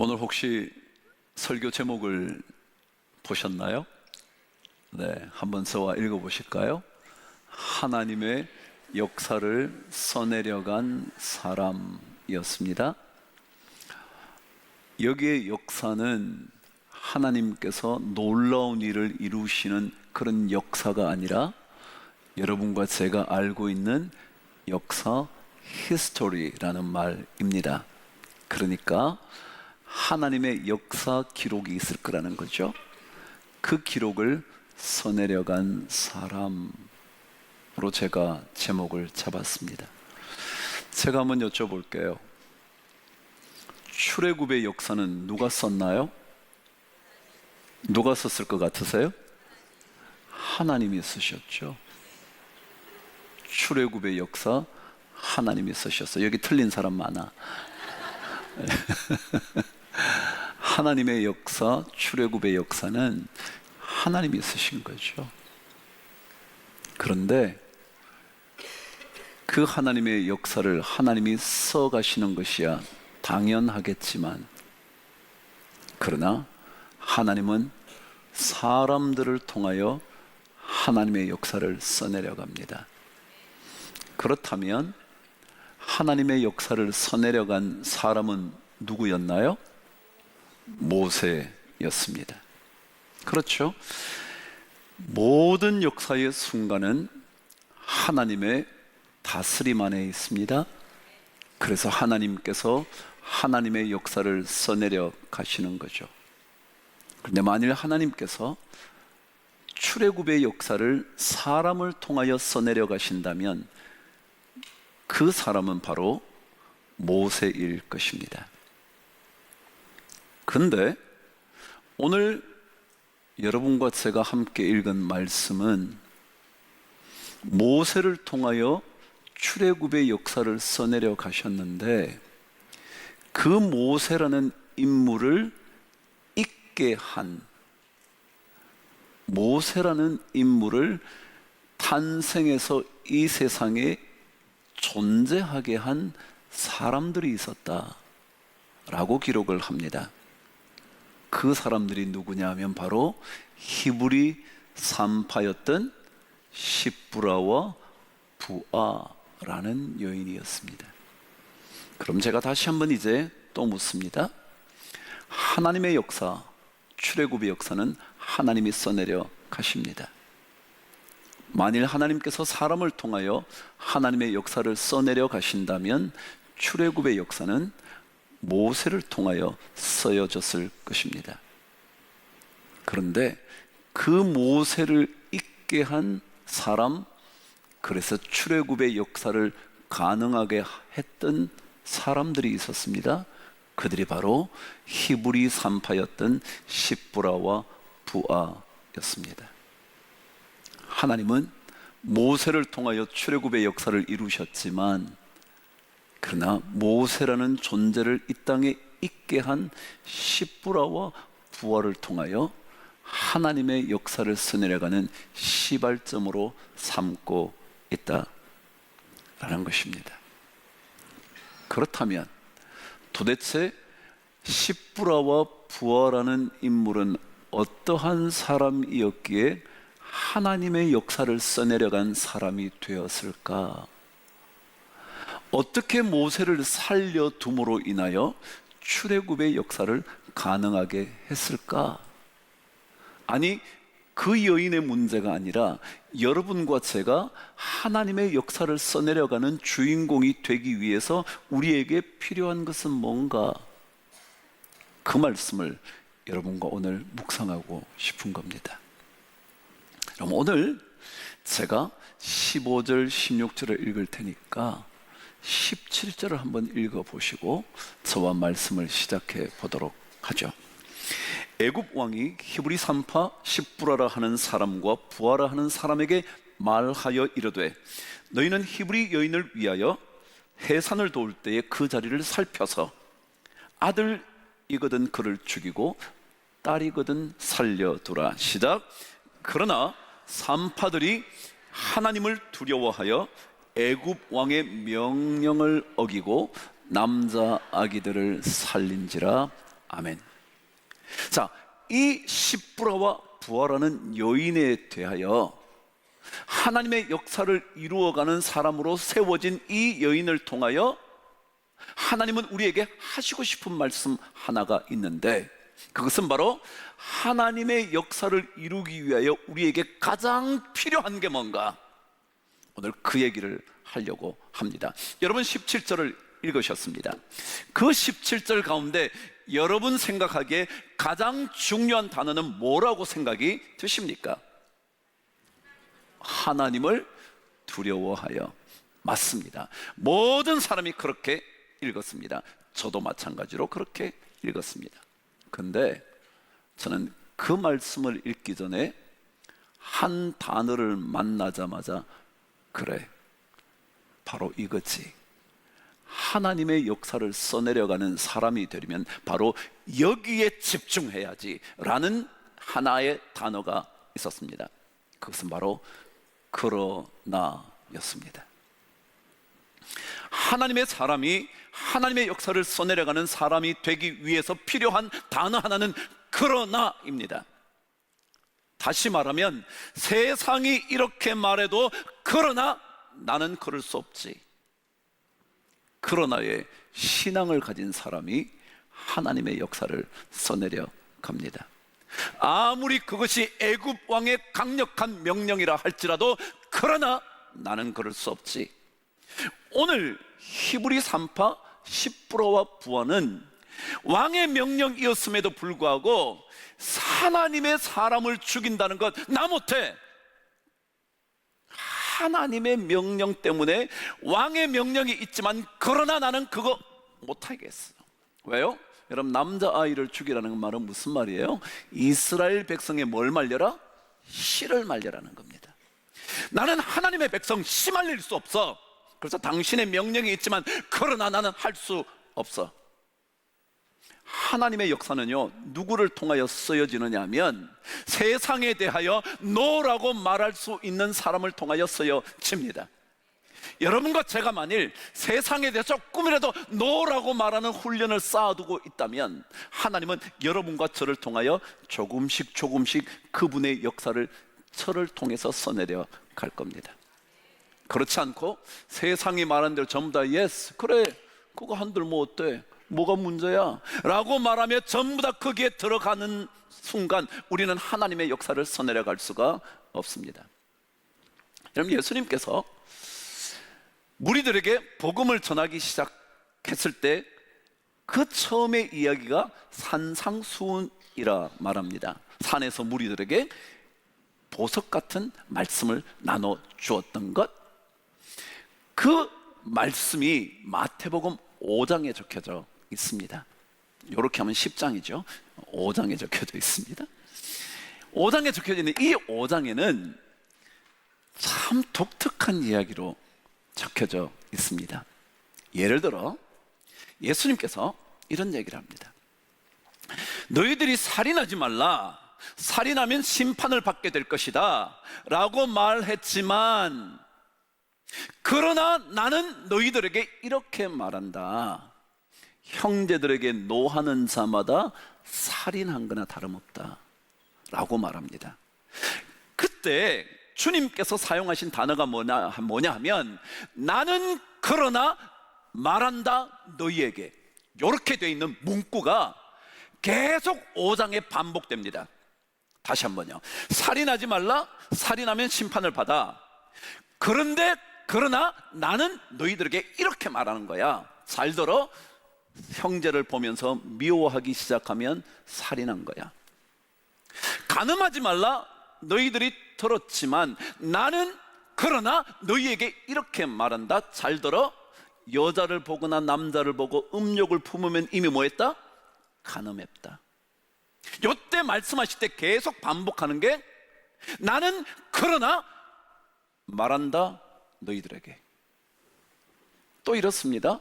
오늘 혹시 설교 제목을 보셨나요? 네, 한번 저와 읽어보실까요? 하나님의 역사를 써내려간 사람이었습니다. 여기에 역사는 하나님께서 놀라운 일을 이루시는 그런 역사가 아니라 여러분과 제가 알고 있는 역사, 히스토리라는 말입니다. 그러니까 하나님의 역사 기록이 있을 거라는 거죠. 그 기록을 써내려간 사람으로 제가 제목을 잡았습니다. 제가 한번 여쭤볼게요. 출애굽의 역사는 누가 썼나요? 누가 썼을 것 같으세요? 하나님이 쓰셨죠. 출애굽의 역사 하나님이 쓰셨어요. 여기 틀린 사람 많아. 하나님의 역사, 출애굽의 역사는 하나님이 쓰신 거죠. 그런데 그 하나님의 역사를 하나님이 써가시는 것이야 당연하겠지만, 그러나 하나님은 사람들을 통하여 하나님의 역사를 써내려갑니다. 그렇다면 하나님의 역사를 써내려간 사람은 누구였나요? 모세였습니다. 그렇죠? 모든 역사의 순간은 하나님의 다스림 안에 있습니다. 그래서 하나님께서 하나님의 역사를 써내려 가시는 거죠. 그런데 만일 하나님께서 출애굽의 역사를 사람을 통하여 써내려 가신다면 그 사람은 바로 모세일 것입니다. 그런데 오늘 여러분과 제가 함께 읽은 말씀은 모세를 통하여 출애굽의 역사를 써내려 가셨는데, 그 모세라는 인물을 있게 한, 모세라는 인물을 탄생해서 이 세상에 존재하게 한 사람들이 있었다라고 기록을 합니다. 그 사람들이 누구냐 하면 바로 히브리 산파였던 시브라와 부아라는 여인이었습니다. 그럼 제가 다시 한번 이제 또 묻습니다. 하나님의 역사, 출애굽의 역사는 하나님이 써내려 가십니다. 만일 하나님께서 사람을 통하여 하나님의 역사를 써내려 가신다면 출애굽의 역사는 모세를 통하여 써여졌을 것입니다. 그런데 그 모세를 있게 한 사람, 그래서 출애굽의 역사를 가능하게 했던 사람들이 있었습니다. 그들이 바로 히브리 산파였던 시브라와 부아였습니다. 하나님은 모세를 통하여 출애굽의 역사를 이루셨지만, 그러나 모세라는 존재를 이 땅에 있게 한 시브라와 부아를 통하여 하나님의 역사를 써내려가는 시발점으로 삼고 있다라는 것입니다. 그렇다면 도대체 시브라와 부아라는 인물은 어떠한 사람이었기에 하나님의 역사를 써내려간 사람이 되었을까? 어떻게 모세를 살려둠으로 인하여 출애굽의 역사를 가능하게 했을까? 아니, 그 여인의 문제가 아니라 여러분과 제가 하나님의 역사를 써내려가는 주인공이 되기 위해서 우리에게 필요한 것은 뭔가? 그 말씀을 여러분과 오늘 묵상하고 싶은 겁니다. 그럼 오늘 제가 15절, 16절을 읽을 테니까 17절을 한번 읽어보시고 저와 말씀을 시작해 보도록 하죠. 애굽 왕이 히브리 산파 시브라라 하는 사람과 부아라 하는 사람에게 말하여 이르되, 너희는 히브리 여인을 위하여 해산을 도울 때에 그 자리를 살펴서 아들이거든 그를 죽이고 딸이거든 살려두라. 시작. 그러나 산파들이 하나님을 두려워하여 애굽 왕의 명령을 어기고 남자 아기들을 살린지라. 아멘. 자, 이 십부라와 부하라는 여인에 대하여 하나님의 역사를 이루어가는 사람으로 세워진 이 여인을 통하여 하나님은 우리에게 하시고 싶은 말씀 하나가 있는데, 그것은 바로 하나님의 역사를 이루기 위하여 우리에게 가장 필요한 게 뭔가, 오늘 그 얘기를 하려고 합니다. 여러분 17절을 읽으셨습니다. 그 17절 가운데 여러분 생각하기에 가장 중요한 단어는 뭐라고 생각이 드십니까? 하나님을 두려워하여. 맞습니다. 모든 사람이 그렇게 읽었습니다. 저도 마찬가지로 그렇게 읽었습니다. 근데 저는 그 말씀을 읽기 전에 한 단어를 만나자마자, 그래, 바로 이거지, 하나님의 역사를 써내려가는 사람이 되려면 바로 여기에 집중해야지 라는 하나의 단어가 있었습니다. 그것은 바로 그러나였습니다. 하나님의 사람이 하나님의 역사를 써내려가는 사람이 되기 위해서 필요한 단어 하나는 그러나입니다. 다시 말하면 세상이 이렇게 말해도 그러나 나는 그럴 수 없지. 그러나의 신앙을 가진 사람이 하나님의 역사를 써내려 갑니다. 아무리 그것이 애굽 왕의 강력한 명령이라 할지라도 그러나 나는 그럴 수 없지. 오늘 히브리 3파 십부로와 부하는 왕의 명령이었음에도 불구하고 하나님의 사람을 죽인다는 것 나 못해. 하나님의 명령 때문에 왕의 명령이 있지만 그러나 나는 그거 못하겠어. 왜요? 여러분, 남자아이를 죽이라는 말은 무슨 말이에요? 이스라엘 백성의 뭘 말려라? 씨를 말려라는 겁니다. 나는 하나님의 백성 씨 말릴 수 없어. 그래서 당신의 명령이 있지만 그러나 나는 할 수 없어. 하나님의 역사는요, 누구를 통하여 쓰여지느냐 하면 세상에 대하여 노라고 말할 수 있는 사람을 통하여 쓰여집니다. 여러분과 제가 만일 세상에 대해서 조금이라도 노라고 말하는 훈련을 쌓아두고 있다면 하나님은 여러분과 저를 통하여 조금씩 그분의 역사를 저를 통해서 써내려 갈 겁니다. 그렇지 않고 세상이 말하는 대로 전부 다 예스, 그래, 그거 한들 뭐 어때, 뭐가 문제야 라고 말하며 전부 다 거기에 들어가는 순간 우리는 하나님의 역사를 써내려 갈 수가 없습니다. 여러분, 예수님께서 무리들에게 복음을 전하기 시작했을 때 그 처음의 이야기가 산상수훈이라 말합니다. 산에서 무리들에게 보석 같은 말씀을 나눠 주었던 것, 그 말씀이 마태복음 5장에 적혀져 있습니다. 이렇게 하면 10장이죠. 5장에 적혀져 있습니다. 5장에 적혀져 있는 이 5장에는 참 독특한 이야기로 적혀져 있습니다. 예를 들어 예수님께서 이런 얘기를 합니다. 너희들이 살인하지 말라, 살인하면 심판을 받게 될 것이다 라고 말했지만 그러나 나는 너희들에게 이렇게 말한다. 형제들에게 노하는 자마다 살인한 거나 다름없다 라고 말합니다. 그때 주님께서 사용하신 단어가 뭐냐 하면 나는 그러나 말한다 너희에게, 이렇게 되어 있는 문구가 계속 5장에 반복됩니다. 다시 한번요. 살인하지 말라, 살인하면 심판을 받아. 그런데 그러나 나는 너희들에게 이렇게 말하는 거야. 잘 들어. 형제를 보면서 미워하기 시작하면 살인한 거야. 간음하지 말라, 너희들이 들었지만 나는 그러나 너희에게 이렇게 말한다. 잘 들어. 여자를 보거나 남자를 보고 음욕을 품으면 이미 뭐 했다? 간음했다. 이때 말씀하실 때 계속 반복하는 게 나는 그러나 말한다 너희들에게. 또 이렇습니다.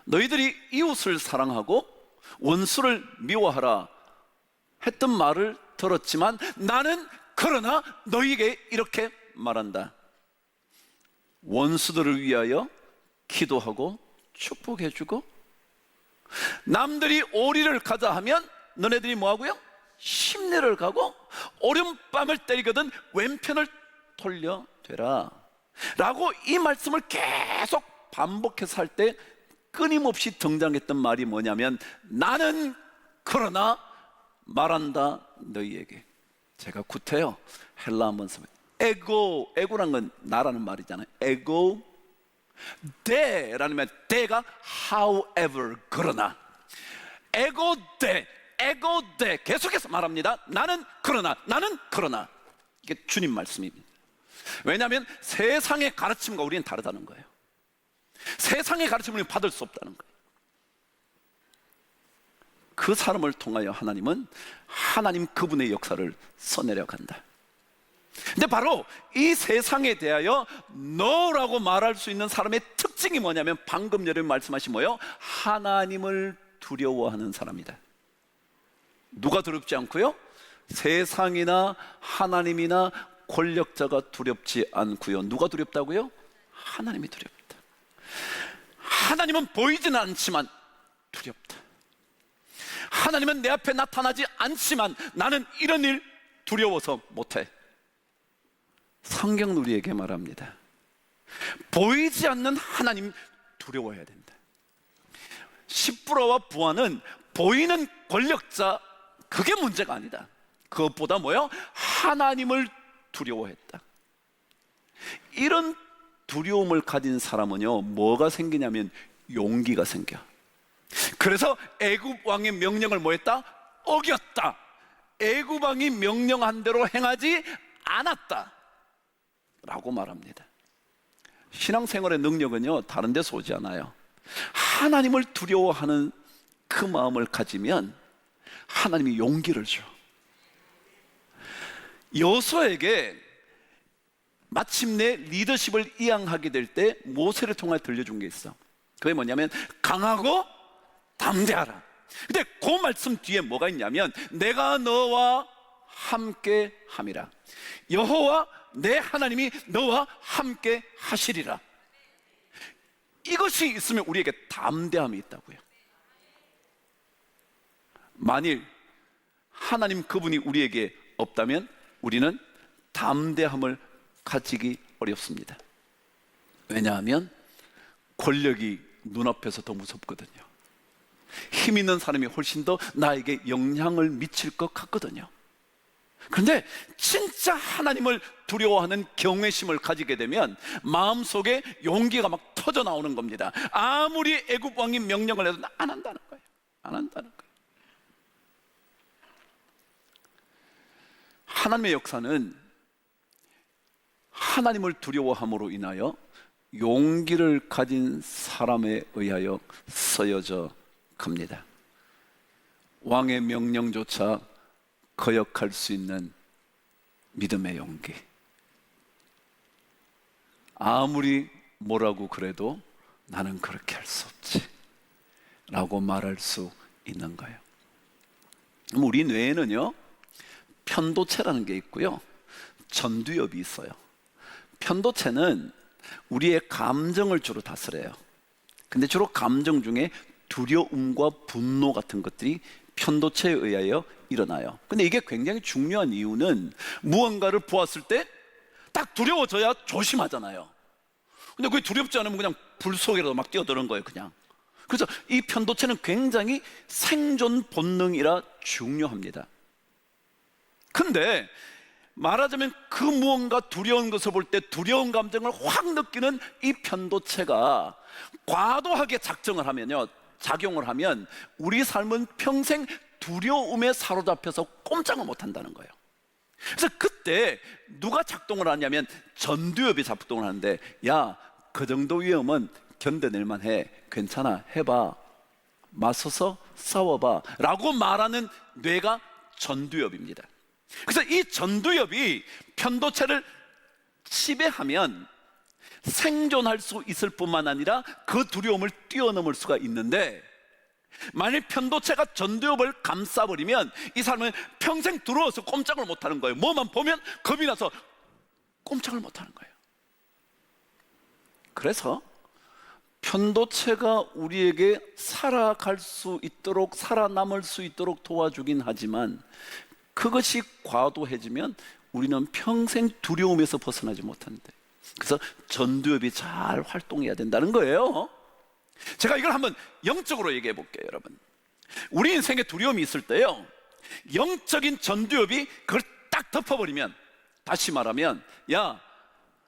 너희들이 이웃을 사랑하고 원수를 미워하라 했던 말을 들었지만 나는 그러나 너희에게 이렇게 말한다. 원수들을 위하여 기도하고 축복해주고 남들이 오리를 가자 하면 너네들이 뭐하고요? 심리를 가고 오른밤을 때리거든 왼편을 돌려되라 라고 이 말씀을 계속 반복해서 할 때 끊임없이 등장했던 말이 뭐냐면, 나는 그러나 말한다 너희에게. 제가 구태여 헬라 한번 쓰면 에고란 건 나라는 말이잖아요. 에고 데라는 말, 데가 however 그러나, 에고 데 계속해서 말합니다. 나는 그러나 이게 주님 말씀입니다. 왜냐하면 세상의 가르침과 우리는 다르다는 거예요. 세상의 가르침을 받을 수 없다는 거예요. 그 사람을 통하여 하나님 그분의 역사를 써내려간다. 근데 바로 이 세상에 대하여 너라고 말할 수 있는 사람의 특징이 뭐냐면, 방금 여러분 말씀하신 뭐요? 하나님을 두려워하는 사람이다. 누가 두렵지 않고요? 세상이나 하나님이나 권력자가 두렵지 않고요. 누가 두렵다고요? 하나님이 두렵다. 하나님은 보이지는 않지만 두렵다. 하나님은 내 앞에 나타나지 않지만 나는 이런 일 두려워서 못해. 성경은 우리에게 말합니다. 보이지 않는 하나님 두려워해야 된다. 십부라와 부하는 보이는 권력자, 그게 문제가 아니다. 그것보다 뭐요? 하나님을 두려워했다. 이런 두려움을 가진 사람은요, 뭐가 생기냐면 용기가 생겨. 그래서 애굽 왕의 명령을 뭐 했다? 어겼다. 애굽 왕이 명령한 대로 행하지 않았다 라고 말합니다. 신앙생활의 능력은요, 다른 데서 오지 않아요. 하나님을 두려워하는 그 마음을 가지면 하나님이 용기를 줘. 여호수아에게 마침내 리더십을 이양하게 될 때 모세를 통해 들려준 게 있어. 그게 뭐냐면 강하고 담대하라. 근데 그 말씀 뒤에 뭐가 있냐면, 내가 너와 함께 함이라. 여호와 내 하나님이 너와 함께 하시리라. 이것이 있으면 우리에게 담대함이 있다고요. 만일 하나님 그분이 우리에게 없다면 우리는 담대함을 가지기 어렵습니다. 왜냐하면 권력이 눈앞에서 더 무섭거든요. 힘 있는 사람이 훨씬 더 나에게 영향을 미칠 것 같거든요. 그런데 진짜 하나님을 두려워하는 경외심을 가지게 되면 마음속에 용기가 막 터져 나오는 겁니다. 아무리 애굽 왕이 명령을 해도 안 한다는 거예요. 안 한다는 거예요. 하나님의 역사는 하나님을 두려워함으로 인하여 용기를 가진 사람에 의하여 쓰여져 갑니다. 왕의 명령조차 거역할 수 있는 믿음의 용기. 아무리 뭐라고 그래도 나는 그렇게 할 수 없지 라고 말할 수 있는 거예요. 우리 뇌에는요, 편도체라는 게 있고요, 전두엽이 있어요. 편도체는 우리의 감정을 주로 다스려요. 근데 주로 감정 중에 두려움과 분노 같은 것들이 편도체에 의하여 일어나요. 근데 이게 굉장히 중요한 이유는 무언가를 보았을 때 딱 두려워져야 조심하잖아요. 근데 그게 두렵지 않으면 그냥 불 속이라도 막 뛰어드는 거예요, 그냥. 그래서 이 편도체는 굉장히 생존 본능이라 중요합니다. 근데 말하자면 그 무언가 두려운 것을 볼 때 두려운 감정을 확 느끼는 이 편도체가 과도하게 작용을 하면 우리 삶은 평생 두려움에 사로잡혀서 꼼짝을 못 한다는 거예요. 그래서 그때 누가 작동을 하냐면 전두엽이 작동을 하는데, 야, 그 정도 위험은 견뎌낼만 해, 괜찮아, 해봐, 맞서서 싸워봐 라고 말하는 뇌가 전두엽입니다. 그래서 이 전두엽이 편도체를 지배하면 생존할 수 있을 뿐만 아니라 그 두려움을 뛰어넘을 수가 있는데, 만일 편도체가 전두엽을 감싸버리면 이 사람은 평생 두려워서 꼼짝을 못하는 거예요. 뭐만 보면 겁이 나서 꼼짝을 못하는 거예요. 그래서 편도체가 우리에게 살아갈 수 있도록, 살아남을 수 있도록 도와주긴 하지만 그것이 과도해지면 우리는 평생 두려움에서 벗어나지 못한대. 그래서 전두엽이 잘 활동해야 된다는 거예요. 제가 이걸 한번 영적으로 얘기해 볼게요, 여러분. 우리 인생에 두려움이 있을 때요, 영적인 전두엽이 그걸 딱 덮어버리면, 다시 말하면, 야,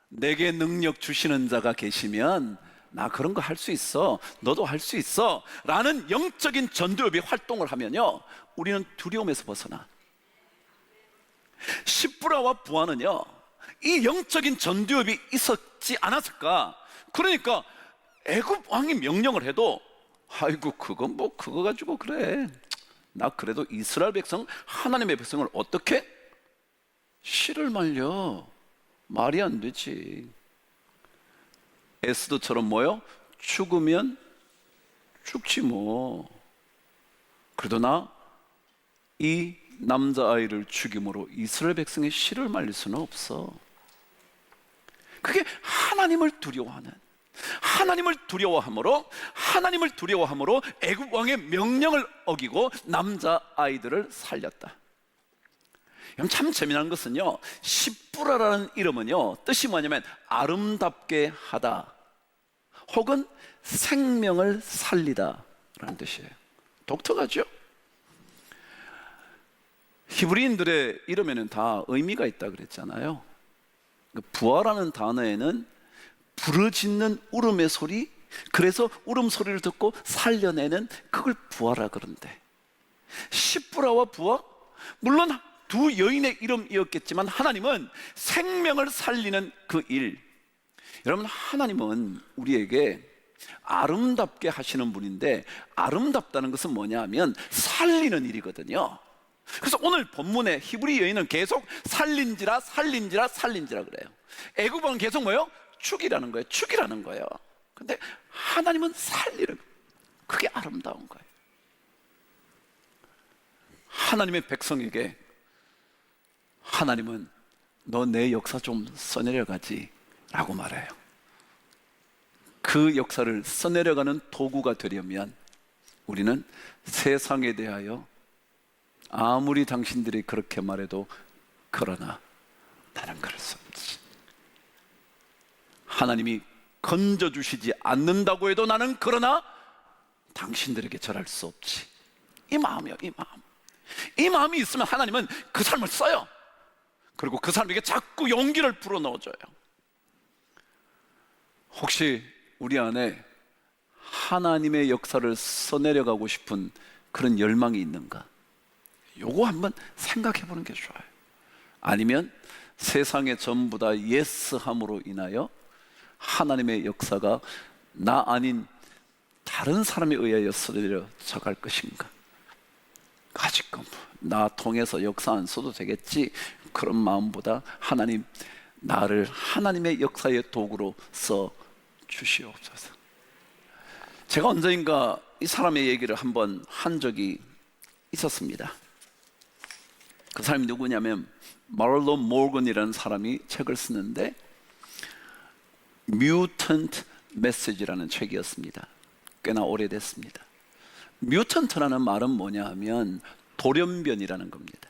내게 능력 주시는 자가 계시면 나 그런 거 할 수 있어, 너도 할 수 있어 라는 영적인 전두엽이 활동을 하면요, 우리는 두려움에서 벗어나. 십부라와 부하는요, 이 영적인 전두엽이 있었지 않았을까? 그러니까 애굽 왕이 명령을 해도, 아이고 그건 뭐 그거 가지고 그래, 나 그래도 이스라엘 백성, 하나님의 백성을 어떻게 씨를 말려? 말이 안 되지. 에스더처럼 뭐요? 죽으면 죽지 뭐. 그래도 나 이 남자아이를 죽임으로 이스라엘 백성의 씨를 말릴 수는 없어. 그게 하나님을 두려워하는, 하나님을 두려워함으로 애굽 왕의 명령을 어기고 남자아이들을 살렸다. 참 재미난 것은요, 십부라라는 이름은요, 뜻이 뭐냐면 아름답게 하다 혹은 생명을 살리다 라는 뜻이에요. 독특하죠? 히브리인들의 이름에는 다 의미가 있다 그랬잖아요. 부하라는 단어에는 부르짖는 울음의 소리, 그래서 울음소리를 듣고 살려내는, 그걸 부하라 그런데, 십부라와 부하, 물론 두 여인의 이름이었겠지만 하나님은 생명을 살리는 그 일. 여러분, 하나님은 우리에게 아름답게 하시는 분인데, 아름답다는 것은 뭐냐 하면 살리는 일이거든요. 그래서 오늘 본문에 히브리 여인은 계속 살린지라 그래요. 애굽 왕은 계속 뭐예요? 죽이라는 거예요. 근데 하나님은 살리는, 그게 아름다운 거예요. 하나님의 백성에게 하나님은 너 내 역사 좀 써내려가지 라고 말해요. 그 역사를 써내려가는 도구가 되려면 우리는 세상에 대하여 아무리 당신들이 그렇게 말해도 그러나 나는 그럴 수 없지, 하나님이 건져주시지 않는다고 해도 나는 그러나 당신들에게 절할 수 없지, 이 마음이요. 이 마음이 있으면 하나님은 그 삶을 써요. 그리고 그 사람에게 자꾸 용기를 불어넣어줘요. 혹시 우리 안에 하나님의 역사를 써내려가고 싶은 그런 열망이 있는가? 요거 한번 생각해 보는 게 좋아요. 아니면 세상에 전부 다 예스함으로 인하여 하나님의 역사가 나 아닌 다른 사람에 의하여 써내려져 갈 것인가? 아직은 나 통해서 역사 안 써도 되겠지, 그런 마음보다 하나님, 나를 하나님의 역사의 도구로 써 주시옵소서. 제가 언젠가 이 사람의 얘기를 한번 한 적이 있었습니다. 그 사람이 누구냐면 마를로 모건이라는 사람이 책을 쓰는데 Mutant Message라는 책이었습니다. 꽤나 오래됐습니다. 뮤턴트라는 말은 뭐냐 하면 돌연변이라는 겁니다.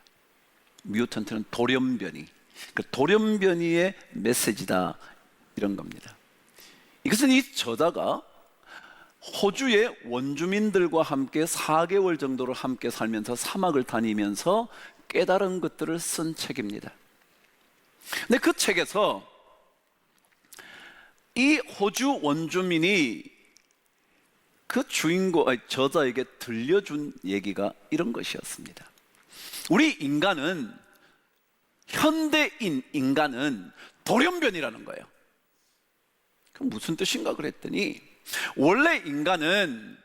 뮤턴트는 돌연변이, 그 돌연변이의 메시지다 이런 겁니다. 이것은 이 저자가 호주의 원주민들과 함께 4개월 정도를 함께 살면서 사막을 다니면서 깨달은 것들을 쓴 책입니다. 근데 그 책에서 이 호주 원주민이 그 저자에게 들려준 얘기가 이런 것이었습니다. 우리 인간은, 현대인 인간은 돌연변이라는 거예요. 그 무슨 뜻인가 그랬더니, 원래 인간은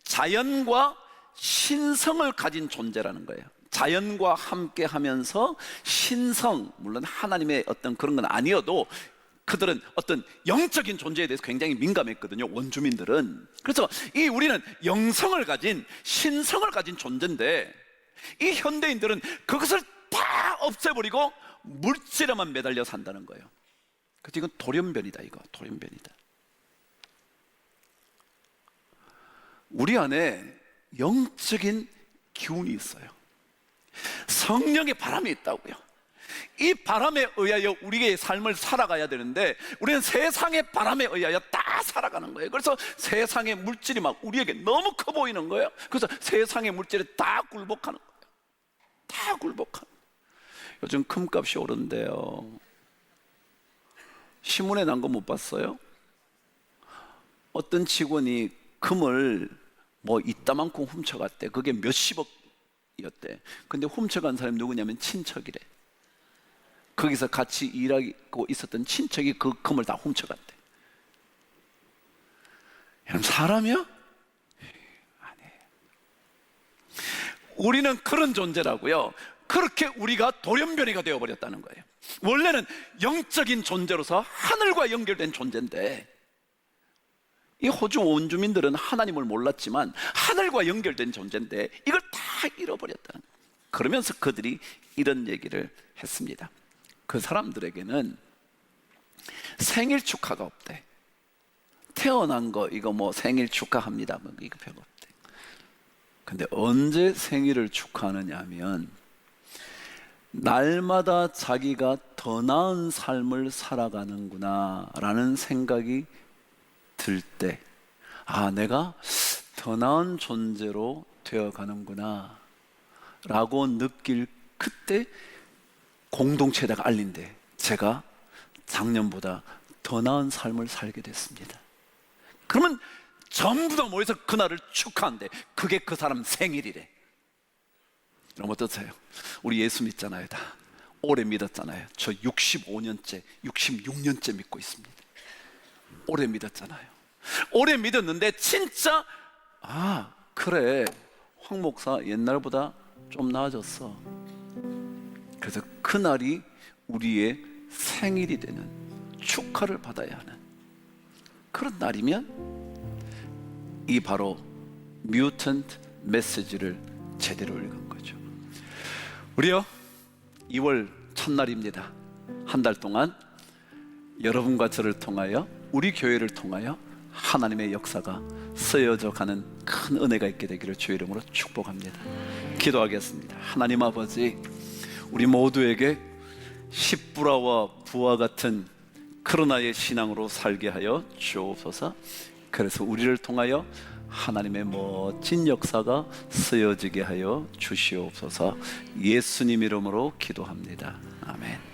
자연과 신성을 가진 존재라는 거예요. 자연과 함께 하면서 신성, 물론 하나님의 어떤 그런 건 아니어도 그들은 어떤 영적인 존재에 대해서 굉장히 민감했거든요, 원주민들은. 그래서 우리는 영성을 가진, 신성을 가진 존재인데, 이 현대인들은 그것을 다 없애버리고 물질에만 매달려 산다는 거예요. 그래서 이건 돌연변이다, 돌연변이다. 우리 안에 영적인 기운이 있어요. 성령의 바람이 있다고요. 이 바람에 의하여 우리의 삶을 살아가야 되는데 우리는 세상의 바람에 의하여 다 살아가는 거예요. 그래서 세상의 물질이 막 우리에게 너무 커 보이는 거예요. 그래서 세상의 물질에 다 굴복하는 거예요. 다 굴복하는 거예요. 요즘 금값이 오른대요. 신문에 난 거 못 봤어요? 어떤 직원이 금을 뭐 이따만큼 훔쳐갔대. 그게 몇십억이었대. 근데 훔쳐간 사람이 누구냐면 친척이래. 거기서 같이 일하고 있었던 친척이 그 금을 다 훔쳐갔대. 여러분, 사람이야? 아니에요. 우리는 그런 존재라고요. 그렇게 우리가 돌연변이가 되어버렸다는 거예요. 원래는 영적인 존재로서 하늘과 연결된 존재인데, 이 호주 원주민들은 하나님을 몰랐지만 하늘과 연결된 존재인데 이걸 다 잃어버렸다는 거예요. 그러면서 그들이 이런 얘기를 했습니다. 그 사람들에게는 생일 축하가 없대. 태어난 거 이거 뭐 생일 축하합니다 뭐 이거 별로 없대. 근데 언제 생일을 축하하느냐 하면 날마다 자기가 더 나은 삶을 살아가는구나 라는 생각이 들 때, 아, 내가 더 나은 존재로 되어가는구나 라고 느낄 그때 공동체에다가 알린대. 제가 작년보다 더 나은 삶을 살게 됐습니다. 그러면 전부 다 모여서 그날을 축하한대. 그게 그 사람 생일이래. 여러분 어떠세요? 우리 예수 믿잖아요. 다 오래 믿었잖아요. 저 65년째 66년째 믿고 있습니다. 오래 믿었잖아요. 오래 믿었는데 진짜 아 그래 황 목사 옛날보다 좀 나아졌어. 그래서 그날이 우리의 생일이 되는, 축하를 받아야 하는 그런 날이면 이 바로 뮤턴트 메시지를 제대로 읽은 거죠. 우리요 2월 첫날입니다. 한 달 동안 여러분과 저를 통하여, 우리 교회를 통하여 하나님의 역사가 쓰여져 가는 큰 은혜가 있게 되기를 주의 이름으로 축복합니다. 기도하겠습니다. 하나님 아버지, 우리 모두에게 십부라와 부와 같은 그러나의 신앙으로 살게 하여 주옵소서. 그래서 우리를 통하여 하나님의 멋진 역사가 쓰여지게 하여 주시옵소서. 예수님 이름으로 기도합니다. 아멘.